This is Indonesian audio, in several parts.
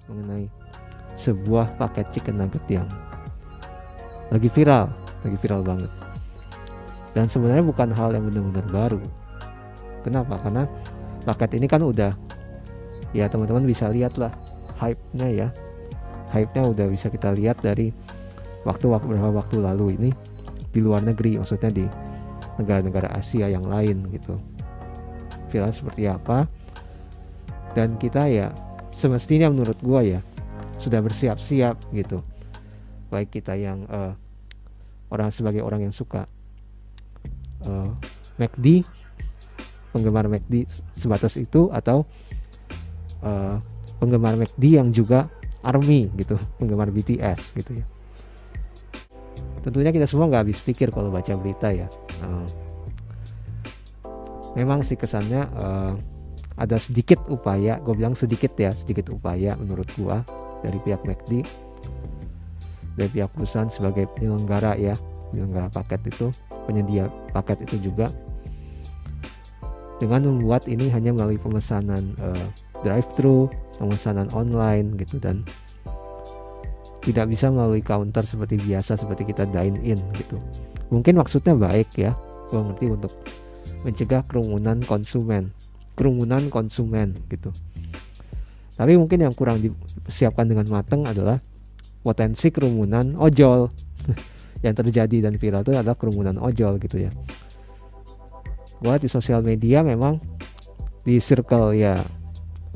mengenai sebuah paket chicken nugget yang lagi viral banget. Dan sebenarnya bukan hal yang benar-benar baru. Kenapa? Karena paket ini kan udah, ya teman-teman bisa lihat lah hype-nya udah bisa kita lihat dari beberapa waktu lalu ini di luar negeri, maksudnya di negara-negara Asia yang lain gitu. Viral seperti apa, dan kita ya semestinya menurut gua ya sudah bersiap-siap gitu, baik kita yang sebagai orang yang suka McD, penggemar McD sebatas itu, atau penggemar McD yang juga ARMY gitu, penggemar BTS gitu ya. Tentunya kita semua nggak habis pikir kalau baca berita ya. Memang sih kesannya ada sedikit upaya, gue bilang sedikit upaya menurut gue dari pihak McD, dari pihak perusahaan sebagai penyelenggara paket itu, penyedia paket itu juga, dengan membuat ini hanya melalui pemesanan drive-thru, pemesanan online gitu, dan tidak bisa melalui counter seperti biasa, seperti kita dine in gitu. Mungkin maksudnya baik ya, gue ngerti, untuk mencegah kerumunan konsumen gitu. Tapi mungkin yang kurang disiapkan dengan matang adalah potensi kerumunan ojol yang terjadi dan viral itu adalah kerumunan ojol gitu ya. Gua di sosial media memang di circle ya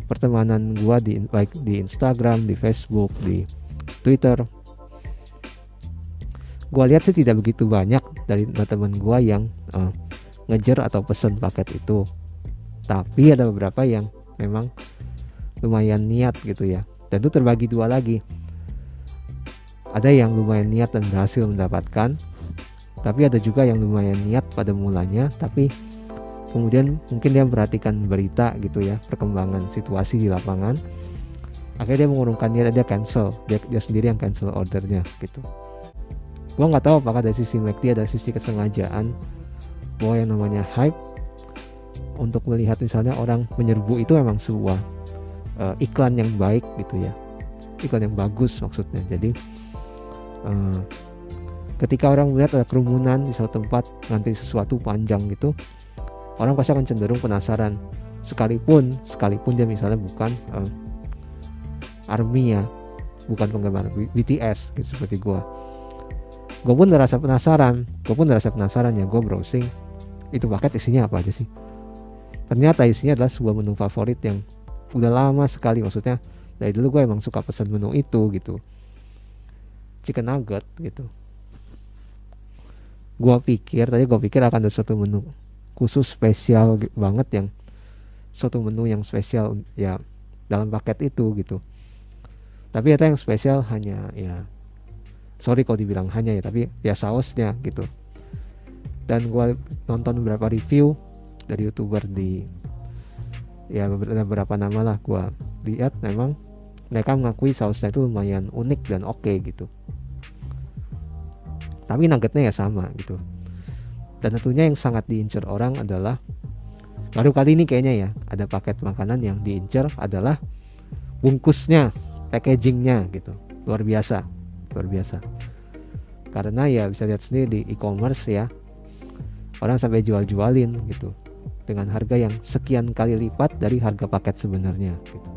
pertemanan gua baik di Instagram, di Facebook, di Twitter, gua lihat sih tidak begitu banyak dari teman gua yang ngejar atau pesen paket itu. Tapi ada beberapa yang memang lumayan niat gitu ya, dan itu terbagi dua lagi. Ada yang lumayan niat dan berhasil mendapatkan, tapi ada juga yang lumayan niat pada mulanya, tapi kemudian mungkin dia memperhatikan berita gitu ya, perkembangan situasi di lapangan, akhirnya dia mengurungkan niat, dia cancel, dia sendiri yang cancel ordernya gitu. Gua nggak tahu apakah dari sisi McD ada sisi kesengajaan bahwa yang namanya hype untuk melihat misalnya orang menyerbu itu memang sebuah iklan yang baik gitu ya, iklan yang bagus maksudnya. Jadi ketika orang melihat ada kerumunan di suatu tempat, nanti sesuatu panjang gitu, orang pasti akan cenderung penasaran, sekalipun dia misalnya bukan ARMY ya, bukan penggemar BTS gitu, seperti gue pun merasa penasaran ya. Gue browsing itu paket isinya apa aja sih, ternyata isinya adalah sebuah menu favorit yang udah lama sekali, maksudnya dari dulu gue emang suka pesan menu itu gitu, chicken nugget gitu. Gue pikir akan ada suatu menu khusus spesial banget, yang suatu menu yang spesial ya dalam paket itu gitu. Tapi ternyata yang spesial hanya ya, sorry kalau dibilang hanya ya, tapi ya sausnya gitu. Dan gue nonton beberapa review dari YouTuber ya beberapa nama lah, gue lihat memang mereka mengakui sausnya itu lumayan unik dan oke gitu. Tapi nuggetnya ya sama gitu. Dan tentunya yang sangat diincar orang adalah, baru kali ini kayaknya ya, ada paket makanan yang diincar adalah bungkusnya, packagingnya gitu. Luar biasa. Karena ya bisa lihat sendiri di e-commerce ya, orang sampai jual-jualin gitu dengan harga yang sekian kali lipat dari harga paket sebenarnya gitu.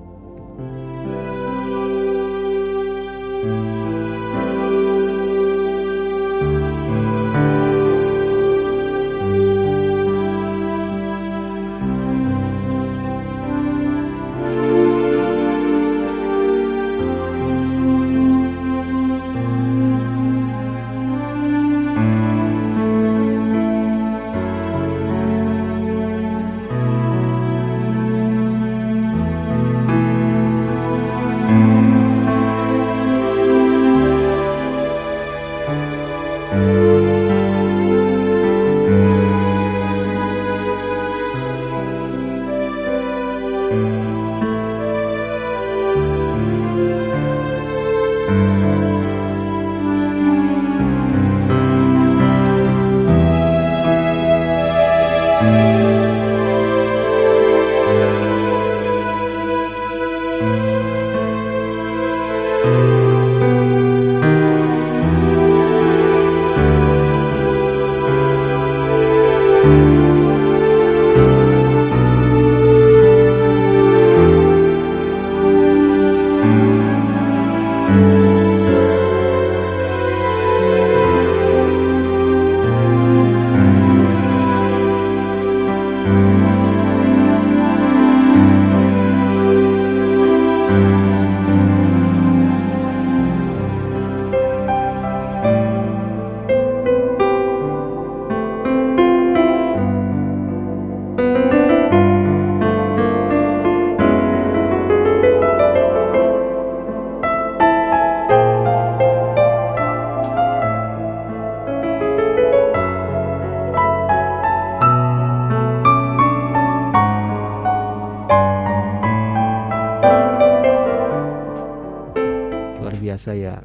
biasa ya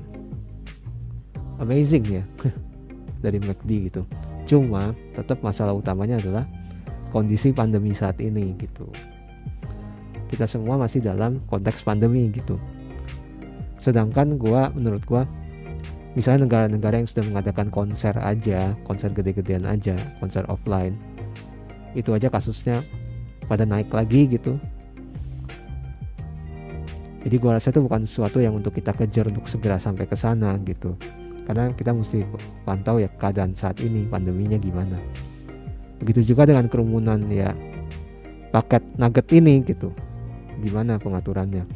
amazing ya dari McD gitu. Cuma tetap masalah utamanya adalah kondisi pandemi saat ini gitu. Kita semua masih dalam konteks pandemi gitu. Sedangkan menurut gua misalnya negara-negara yang sudah mengadakan konser aja, konser gede-gedean aja, konser offline, itu aja kasusnya pada naik lagi gitu. Jadi gua rasa itu bukan sesuatu yang untuk kita kejar untuk segera sampai ke sana gitu. Karena kita mesti pantau ya keadaan saat ini, pandeminya gimana. Begitu juga dengan kerumunan ya paket nugget ini gitu. Gimana pengaturannya.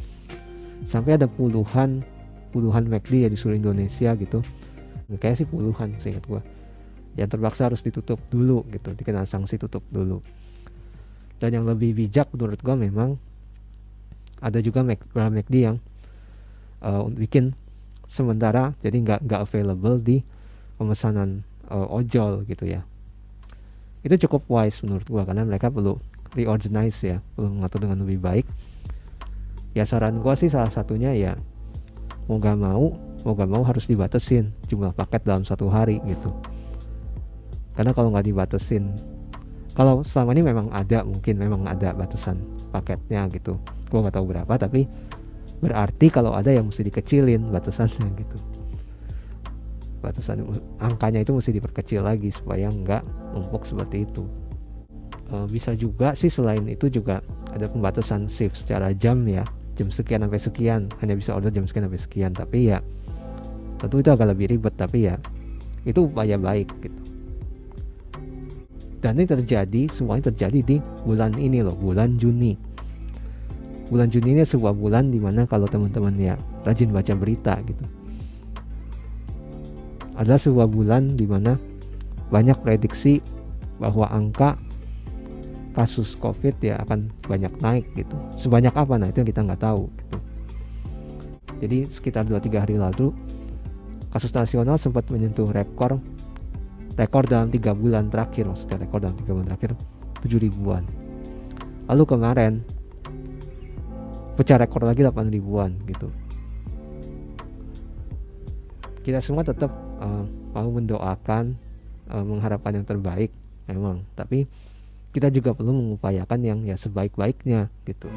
Sampai ada puluhan McD ya di seluruh Indonesia gitu. Kayaknya sih puluhan seingat gua. Yang terpaksa harus ditutup dulu gitu, dikena sanksi tutup dulu. Dan yang lebih bijak menurut gua memang ada juga McD yang bikin sementara jadi nggak available di pemesanan ojol gitu ya. Itu cukup wise menurut gua karena mereka perlu reorganize ya, perlu mengatur dengan lebih baik. Ya saran gua sih salah satunya ya mau gak mau harus dibatasin jumlah paket dalam satu hari gitu. Karena kalau nggak dibatasin, kalau selama ini memang ada batasan paketnya gitu. Gua nggak tahu berapa, tapi berarti kalau ada yang mesti dikecilin batasannya gitu. Batasan angkanya itu mesti diperkecil lagi supaya nggak numpuk seperti itu. Bisa juga sih selain itu juga ada pembatasan shift secara jam ya, jam sekian sampai sekian, hanya bisa order jam sekian sampai sekian. Tapi ya tentu itu agak lebih ribet, tapi ya itu upaya baik gitu. Dan ini semuanya terjadi di bulan ini loh, bulan Juni. Bulan Juni ini sebuah bulan dimana kalau teman-teman ya rajin baca berita gitu, adalah sebuah bulan dimana banyak prediksi bahwa angka kasus COVID ya akan banyak naik gitu. Sebanyak apa? Nah itu yang kita nggak tahu gitu. Jadi sekitar 2-3 hari lalu kasus nasional sempat menyentuh rekor dalam 3 bulan terakhir, maksudnya rekor dalam 3 bulan terakhir 7 ribuan. Lalu kemarin pecah rekor lagi 8 ribuan gitu. Kita semua tetap mau mendoakan, mengharapkan yang terbaik memang, tapi kita juga perlu mengupayakan yang ya sebaik-baiknya gitu.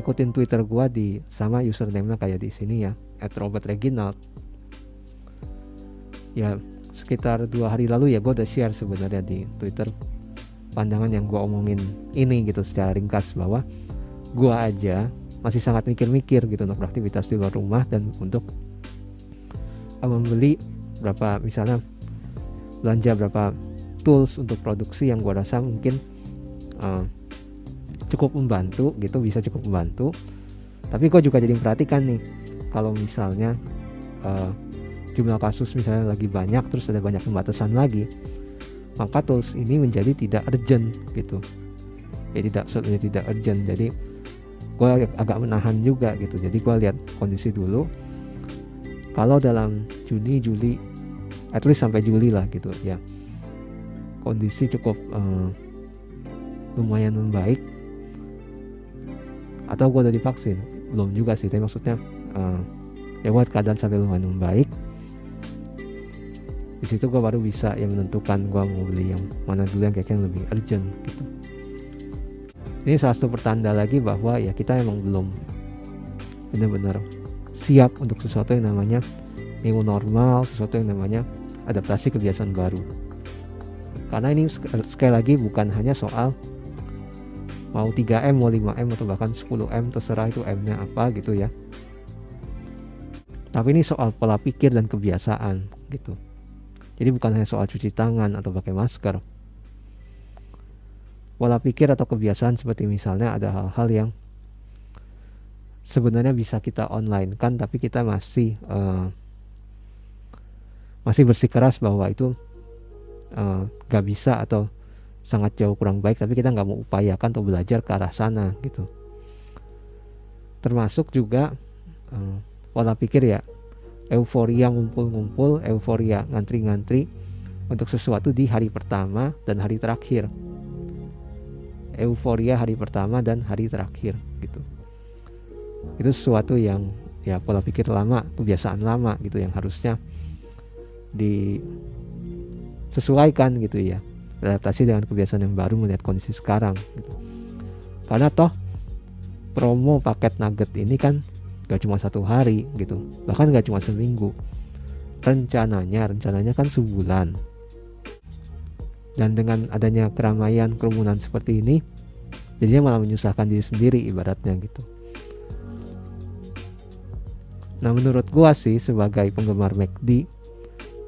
Ikutin Twitter gua di sama username-nya kayak di sini ya, @robertreginald. Ya sekitar 2 hari lalu ya gua udah share sebenarnya di Twitter pandangan yang gua omongin ini gitu secara ringkas, bahwa gua aja masih sangat mikir-mikir gitu untuk beraktivitas di luar rumah dan untuk membeli misalnya belanja berapa tools untuk produksi yang gua rasa mungkin cukup membantu gitu, bisa cukup membantu. Tapi gue juga jadi memperhatikan nih, kalau misalnya jumlah kasus misalnya lagi banyak, terus ada banyak pembatasan lagi, maka tools ini menjadi tidak urgent gitu. Jadi tidak urgent. Jadi gue agak menahan juga gitu. Jadi gue lihat kondisi dulu. Kalau dalam Juni, Juli, at least sampai Juli lah gitu ya, kondisi cukup lumayan membaik, atau gue udah divaksin, belum juga sih, tapi maksudnya ya buat keadaan sampai lumayan membaik. Di situ gue baru bisa ya menentukan gue mau beli yang mana dulu yang kayaknya lebih urgent gitu. Ini salah satu pertanda lagi bahwa ya kita emang belum benar-benar siap untuk sesuatu yang namanya new normal, sesuatu yang namanya adaptasi kebiasaan baru. Karena ini sekali lagi bukan hanya soal mau 3M, mau 5M, atau bahkan 10M, terserah itu M-nya apa gitu ya. Tapi ini soal pola pikir dan kebiasaan gitu. Jadi bukan hanya soal cuci tangan atau pakai masker. Pola pikir atau kebiasaan seperti misalnya ada hal-hal yang sebenarnya bisa kita online kan, tapi kita masih bersikeras bahwa itu gak bisa atau sangat jauh kurang baik, tapi kita gak mau upayakan atau belajar ke arah sana gitu. Termasuk juga pola pikir ya, euforia ngumpul-ngumpul, euforia ngantri-ngantri untuk sesuatu di hari pertama dan hari terakhir. Euforia hari pertama dan hari terakhir gitu. Itu sesuatu yang ya pola pikir lama, kebiasaan lama gitu, yang harusnya disesuaikan gitu ya, adaptasi dengan kebiasaan yang baru melihat kondisi sekarang gitu. Karena toh promo paket nugget ini kan gak cuma 1 hari gitu, bahkan gak cuma seminggu, rencananya kan sebulan. Dan dengan adanya keramaian, kerumunan seperti ini, jadinya malah menyusahkan diri sendiri ibaratnya gitu. Nah menurut gua sih sebagai penggemar McD,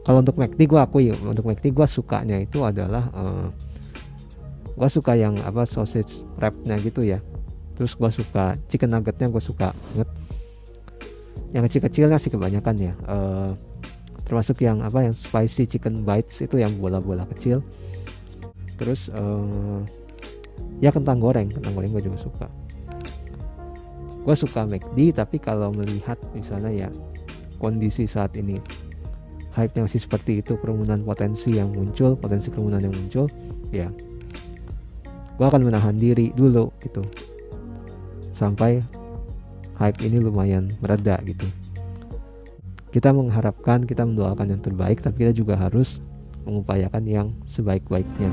kalau untuk McD gua akui, untuk McD gua sukanya itu adalah gua suka yang sausage wrapnya gitu ya. Terus gua suka chicken nuggetnya, gua suka banget. Yang kecil-kecilnya sih kebanyakan ya, termasuk yang yang spicy chicken bites itu yang bola-bola kecil. Terus ya kentang goreng gue juga suka. Gue suka McD, tapi kalau melihat misalnya ya kondisi saat ini, hype-nya masih seperti itu, potensi kerumunan yang muncul, ya gue akan menahan diri dulu gitu sampai hype ini lumayan mereda gitu. Kita mengharapkan, kita mendoakan yang terbaik, tapi kita juga harus mengupayakan yang sebaik-baiknya.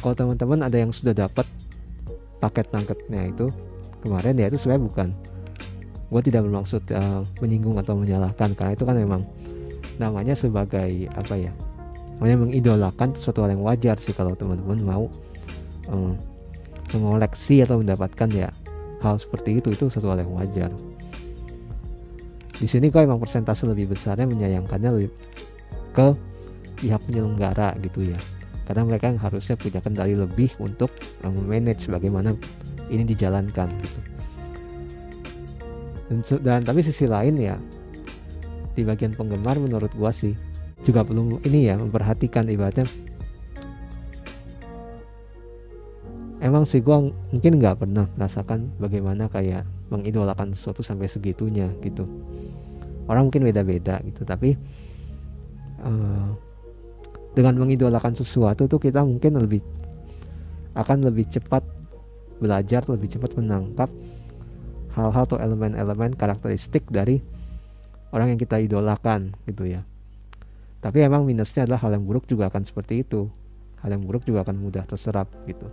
Kalau teman-teman ada yang sudah dapat paket nuggetnya itu kemarin, ya itu sebenarnya bukan, gue tidak bermaksud menyinggung atau menyalahkan, karena itu kan memang namanya sebagai namanya mengidolakan sesuatu hal yang wajar sih kalau teman-teman mau mengoleksi atau mendapatkan ya hal seperti itu sesuatu hal yang wajar. Di sini gue emang persentase lebih besarnya menyayangkannya lebih ke pihak penyelenggara gitu ya, karena mereka yang harusnya punya kendali lebih untuk memanage bagaimana ini dijalankan gitu. Dan tapi sisi lain ya, di bagian penggemar menurut gua sih juga perlu ini ya, memperhatikan ibaratnya. Emang sih gua mungkin nggak pernah merasakan bagaimana kayak mengidolakan sesuatu sampai segitunya gitu. Orang mungkin beda-beda gitu, tapi dengan mengidolakan sesuatu tuh kita mungkin akan lebih cepat belajar, lebih cepat menangkap hal-hal atau elemen-elemen karakteristik dari orang yang kita idolakan gitu ya. Tapi emang minusnya adalah hal yang buruk juga akan seperti itu. Hal yang buruk juga akan mudah terserap gitu.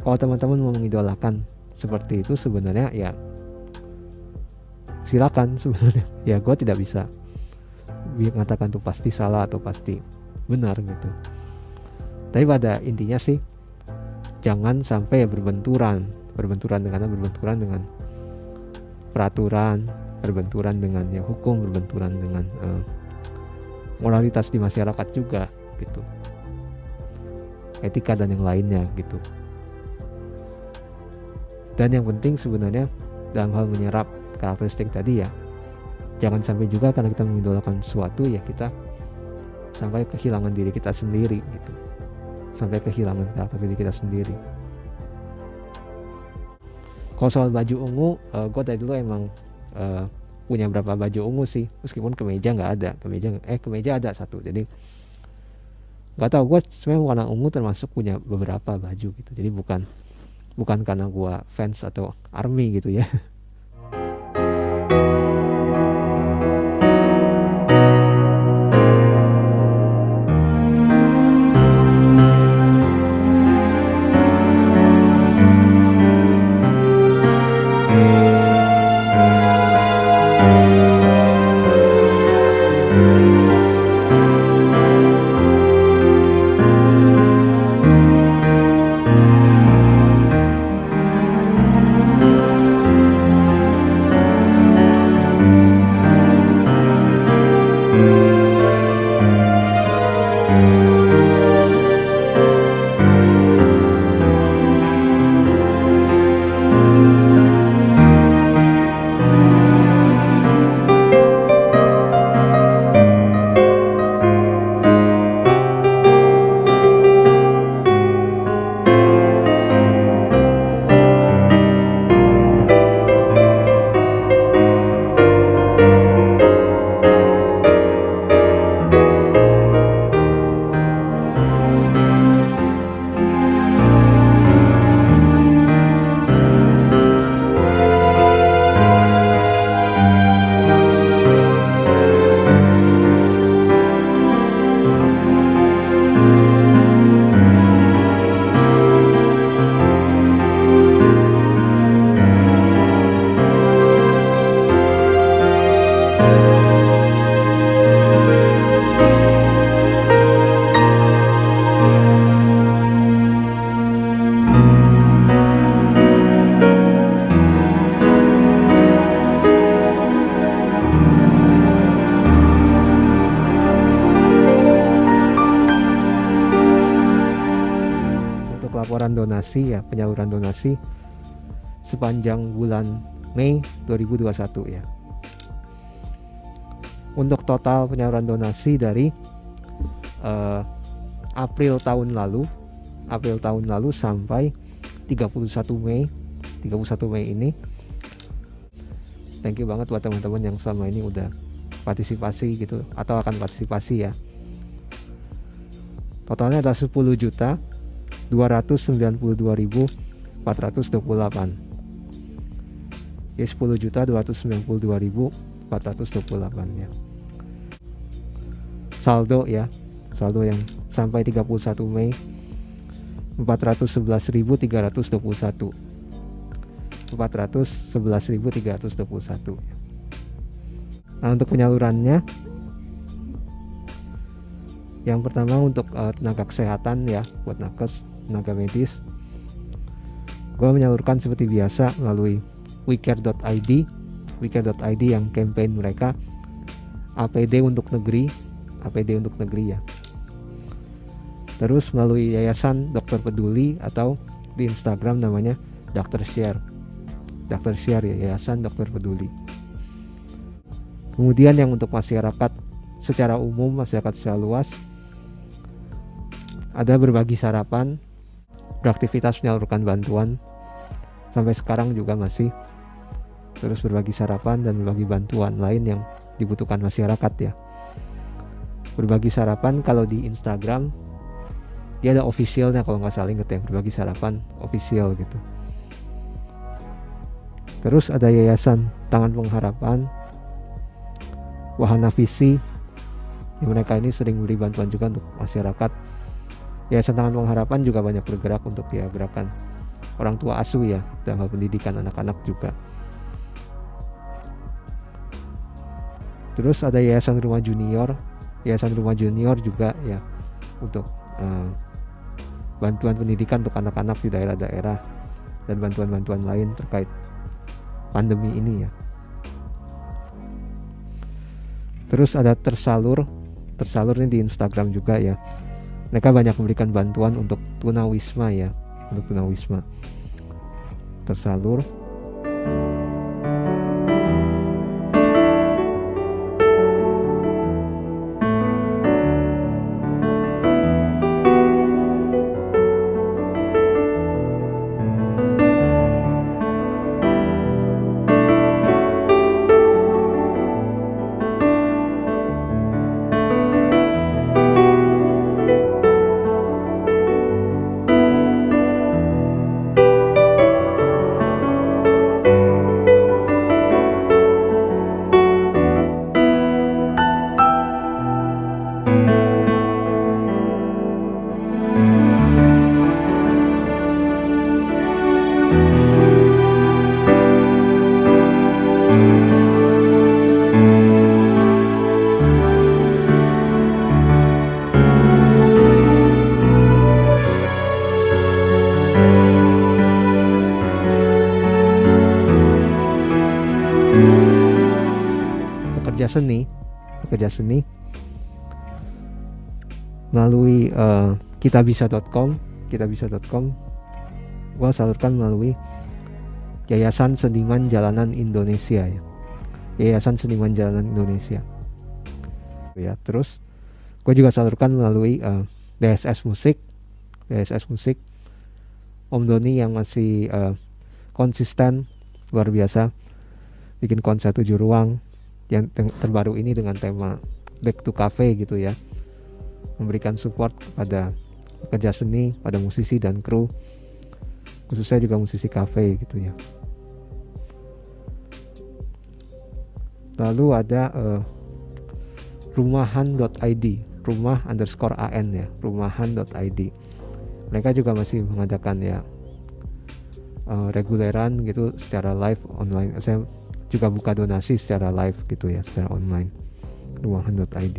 Kalau teman-teman mau mengidolakan seperti itu sebenarnya ya silakan sebenarnya. Ya gue tidak bisa mengatakan tuh pasti salah atau pasti benar gitu. Tapi pada intinya sih jangan sampai berbenturan dengan peraturan, berbenturan dengan ya hukum, berbenturan dengan moralitas di masyarakat juga gitu, etika dan yang lainnya gitu. Dan yang penting sebenarnya dalam hal menyerap karakteristik tadi ya, jangan sampai juga karena kita mengidolakan sesuatu ya kita sampai kehilangan diri kita sendiri gitu, sampai kehilangan karakter diri kita sendiri. Kalau soal baju ungu, gue dari dulu emang punya berapa baju ungu sih, meskipun kemeja nggak ada, kemeja ada satu, jadi nggak tahu, gue sebenarnya warna ungu termasuk punya beberapa baju gitu, jadi bukan karena gue fans atau army gitu ya. Laporan donasi ya, penyaluran donasi sepanjang bulan Mei 2021 ya. Untuk total penyaluran donasi dari April tahun lalu sampai 31 Mei ini. Thank you banget buat teman-teman yang selama ini udah partisipasi gitu atau akan partisipasi ya. Totalnya adalah 10.292.428. Ya 10.292.428 ya. Saldo yang sampai 31 Mei 411.321. Nah, untuk penyalurannya, yang pertama untuk tenaga kesehatan ya, buat nakes, tenaga medis, gue menyalurkan seperti biasa melalui wecare.id yang campaign mereka APD untuk negeri ya. Terus melalui Yayasan Dokter Peduli atau di Instagram namanya Dr. Share ya, Yayasan Dokter Peduli. Kemudian yang untuk masyarakat secara umum, masyarakat secara luas, ada berbagi sarapan, beraktivitas menyalurkan bantuan, sampai sekarang juga masih terus berbagi sarapan dan berbagi bantuan lain yang dibutuhkan masyarakat ya. Berbagi sarapan kalau di Instagram dia ada officialnya kalau nggak salah, inget ya, berbagi sarapan official gitu. Terus ada Yayasan Tangan Pengharapan, Wahana Visi, mereka ini sering beri bantuan juga untuk masyarakat. Yayasan Tangan Pengharapan juga banyak bergerak untuk ya gerakan orang tua asuh ya, dalam hal pendidikan anak-anak juga. Terus ada Yayasan Rumah Junior. Yayasan Rumah Junior juga ya untuk bantuan pendidikan untuk anak-anak di daerah-daerah dan bantuan-bantuan lain terkait pandemi ini ya. Terus ada Tersalur ini di Instagram juga ya. Mereka banyak memberikan bantuan untuk tunawisma ya, untuk tunawisma. Tersalur. Pekerja seni melalui kitabisa.com gua salurkan melalui Yayasan Seniman Jalanan Indonesia ya. Yayasan Seniman Jalanan Indonesia ya. Terus gue juga salurkan melalui DSS Musik Om Doni yang masih konsisten luar biasa bikin konser 7 ruang yang terbaru ini dengan tema Back to Cafe gitu ya, memberikan support kepada pekerja seni, pada musisi dan kru, khususnya juga musisi cafe gitu ya. Lalu ada rumahan.id, rumah_an ya, rumahan.id. Mereka juga masih mengadakan ya reguleran gitu secara live online. Saya juga buka donasi secara live gitu ya, secara online. Rumahan.id.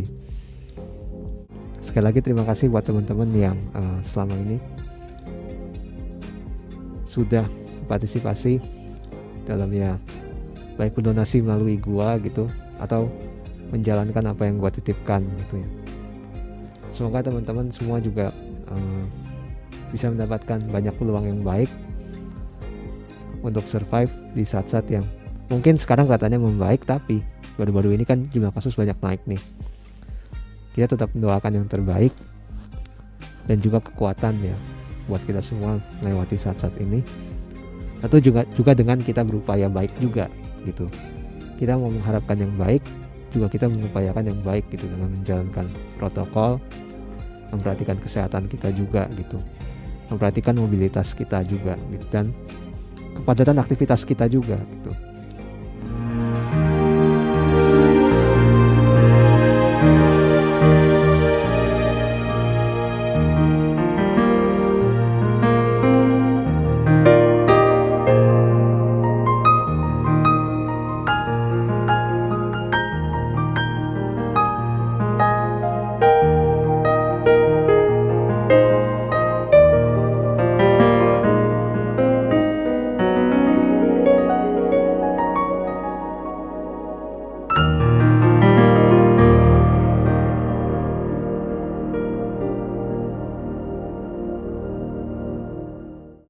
Sekali lagi terima kasih buat teman-teman yang selama ini sudah partisipasi dalam ya baik berdonasi melalui gua gitu atau menjalankan apa yang gua titipkan gitu ya. Semoga teman-teman semua juga bisa mendapatkan banyak peluang yang baik untuk survive di saat-saat yang mungkin sekarang katanya membaik, tapi baru-baru ini kan jumlah kasus banyak naik nih. Kita tetap mendoakan yang terbaik dan juga kekuatan ya buat kita semua melewati saat-saat ini. Atau juga dengan kita berupaya baik juga gitu. Kita mau mengharapkan yang baik, juga kita mengupayakan yang baik gitu dengan menjalankan protokol, memperhatikan kesehatan kita juga gitu, memperhatikan mobilitas kita juga gitu, dan kepadatan aktivitas kita juga gitu.